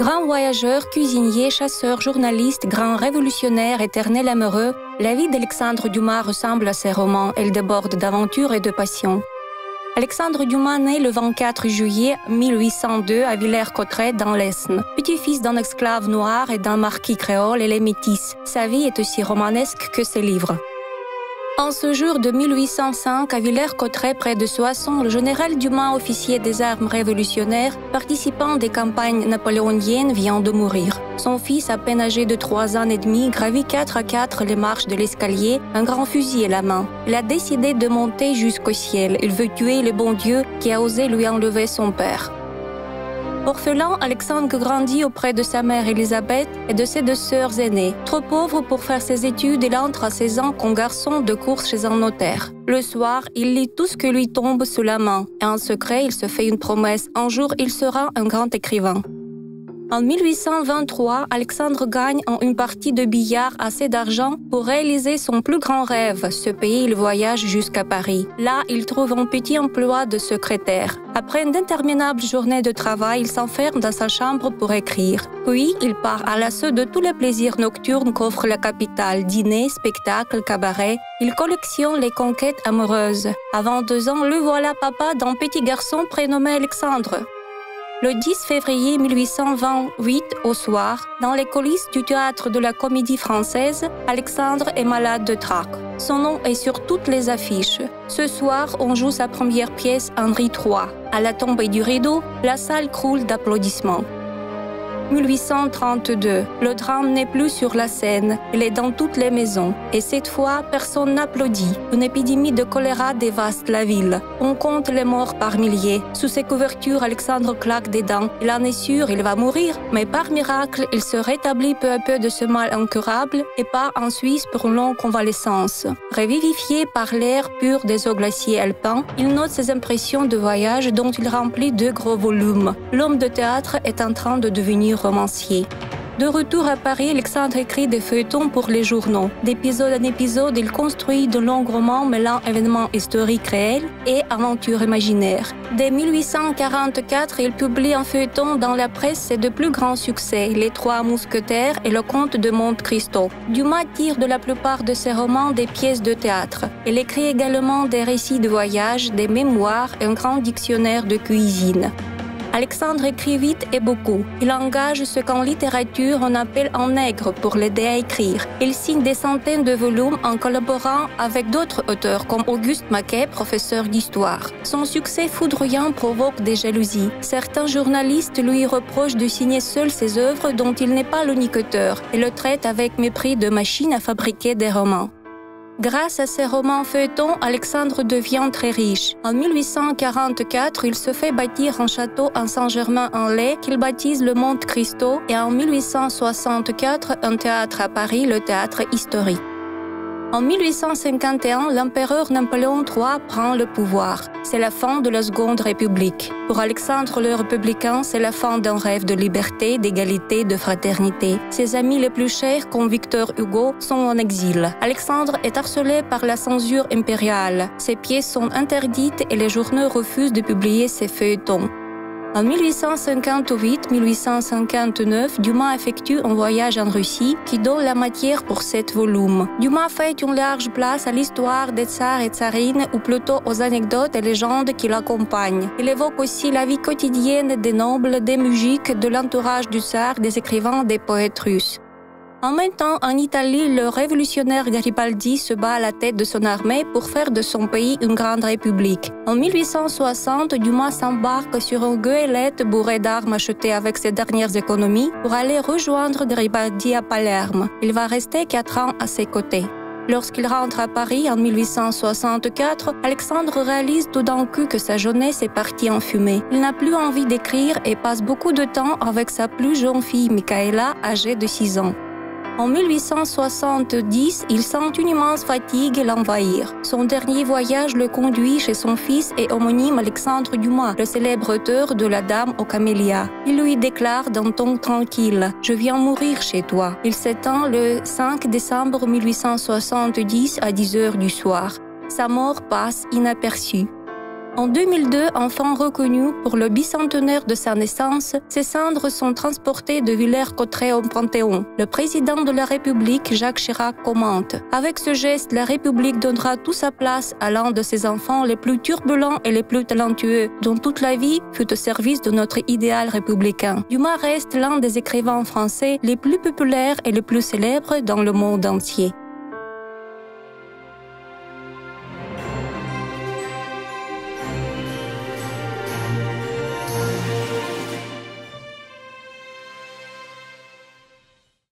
Grand voyageur, cuisinier, chasseur, journaliste, grand révolutionnaire, éternel amoureux, la vie d'Alexandre Dumas ressemble à ses romans. Elle déborde d'aventure et de passion. Alexandre Dumas naît le 24 juillet 1802 à Villers-Cotterêts dans l'Aisne. Petit-fils d'un esclave noir et d'un marquis créole, elle est métisse. Sa vie est aussi romanesque que ses livres. En ce jour de 1805, à Villers-Cotterêts, près de Soissons, le général Dumas, officier des armes révolutionnaires, participant des campagnes napoléoniennes, vient de mourir. Son fils, à peine âgé de 3 ans et demi, gravit 4 à 4 les marches de l'escalier, un grand fusil à la main. Il a décidé de monter jusqu'au ciel. Il veut tuer le bon Dieu qui a osé lui enlever son père. Orphelin, Alexandre grandit auprès de sa mère Élisabeth et de ses 2 sœurs aînées. Trop pauvre pour faire ses études, il entre à 16 ans comme garçon de course chez un notaire. Le soir, il lit tout ce que lui tombe sous la main. Et en secret, il se fait une promesse. Un jour, il sera un grand écrivain. En 1823, Alexandre gagne en une partie de billard assez d'argent pour réaliser son plus grand rêve, se payer le voyage jusqu'à Paris. Là, il trouve un petit emploi de secrétaire. Après une interminable journée de travail, il s'enferme dans sa chambre pour écrire. Puis, il part à l'assaut de tous les plaisirs nocturnes qu'offre la capitale, dîners, spectacles, cabarets. Il collectionne les conquêtes amoureuses. À 22 ans, le voilà papa d'un petit garçon prénommé Alexandre. Le 10 février 1828, au soir, dans les coulisses du théâtre de la Comédie Française, Alexandre est malade de trac. Son nom est sur toutes les affiches. Ce soir, on joue sa première pièce, Henri III. À la tombée du rideau, la salle croule d'applaudissements. 1832. Le drame n'est plus sur la scène, il est dans toutes les maisons. Et cette fois, personne n'applaudit. Une épidémie de choléra dévaste la ville. On compte les morts par milliers. Sous ses couvertures, Alexandre claque des dents. Il en est sûr, il va mourir. Mais par miracle, il se rétablit peu à peu de ce mal incurable et part en Suisse pour une longue convalescence. Revivifié par l'air pur des eaux glaciers alpins, il note ses impressions de voyage dont il remplit 2 gros volumes. L'homme de théâtre est en train de devenir romancier. De retour à Paris, Alexandre écrit des feuilletons pour les journaux. D'épisode en épisode, il construit de longs romans mêlant événements historiques réels et aventures imaginaires. Dès 1844, il publie un feuilleton dans la presse ses 2 plus grands succès, Les 3 mousquetaires et Le Comte de Monte Cristo. Dumas tire de la plupart de ses romans des pièces de théâtre. Il écrit également des récits de voyage, des mémoires et un grand dictionnaire de cuisine. Alexandre écrit vite et beaucoup. Il engage ce qu'en littérature on appelle un nègre pour l'aider à écrire. Il signe des centaines de volumes en collaborant avec d'autres auteurs comme Auguste Maquet, professeur d'histoire. Son succès foudroyant provoque des jalousies. Certains journalistes lui reprochent de signer seul ses œuvres dont il n'est pas l'unique auteur et le traitent avec mépris de machine à fabriquer des romans. Grâce à ses romans feuilletons, Alexandre devient très riche. En 1844, il se fait bâtir un château à Saint-Germain-en-Laye qu'il baptise le Monte Cristo et en 1864, un théâtre à Paris, le Théâtre Historique. En 1851, l'empereur Napoléon III prend le pouvoir. C'est la fin de la Seconde République. Pour Alexandre le Républicain, c'est la fin d'un rêve de liberté, d'égalité, de fraternité. Ses amis les plus chers, comme Victor Hugo, sont en exil. Alexandre est harcelé par la censure impériale. Ses pièces sont interdites et les journaux refusent de publier ses feuilletons. En 1858-1859, Dumas effectue un voyage en Russie qui donne la matière pour 7 volumes. Dumas fait une large place à l'histoire des tsars et tsarines ou plutôt aux anecdotes et légendes qui l'accompagnent. Il évoque aussi la vie quotidienne des nobles, des musiques, de l'entourage du tsar, des écrivains, des poètes russes. En même temps, en Italie, le révolutionnaire Garibaldi se bat à la tête de son armée pour faire de son pays une grande république. En 1860, Dumas s'embarque sur une goélette bourrée d'armes achetées avec ses dernières économies pour aller rejoindre Garibaldi à Palerme. Il va rester 4 ans à ses côtés. Lorsqu'il rentre à Paris en 1864, Alexandre réalise tout d'un coup que sa jeunesse est partie en fumée. Il n'a plus envie d'écrire et passe beaucoup de temps avec sa plus jeune fille, Michaela, âgée de 6 ans. En 1870, il sent une immense fatigue l'envahir. Son dernier voyage le conduit chez son fils et homonyme Alexandre Dumas, le célèbre auteur de La Dame aux camélias. Il lui déclare d'un ton tranquille « Je viens mourir chez toi ». Il s'éteint le 5 décembre 1870 à 10 heures du soir. Sa mort passe inaperçue. En 2002, enfant reconnu pour le bicentenaire de sa naissance, ses cendres sont transportées de Villers-Cotterêts au Panthéon. Le président de la République, Jacques Chirac, commente « Avec ce geste, la République donnera toute sa place à l'un de ses enfants les plus turbulents et les plus talentueux, dont toute la vie fut au service de notre idéal républicain. » Dumas reste l'un des écrivains français les plus populaires et les plus célèbres dans le monde entier.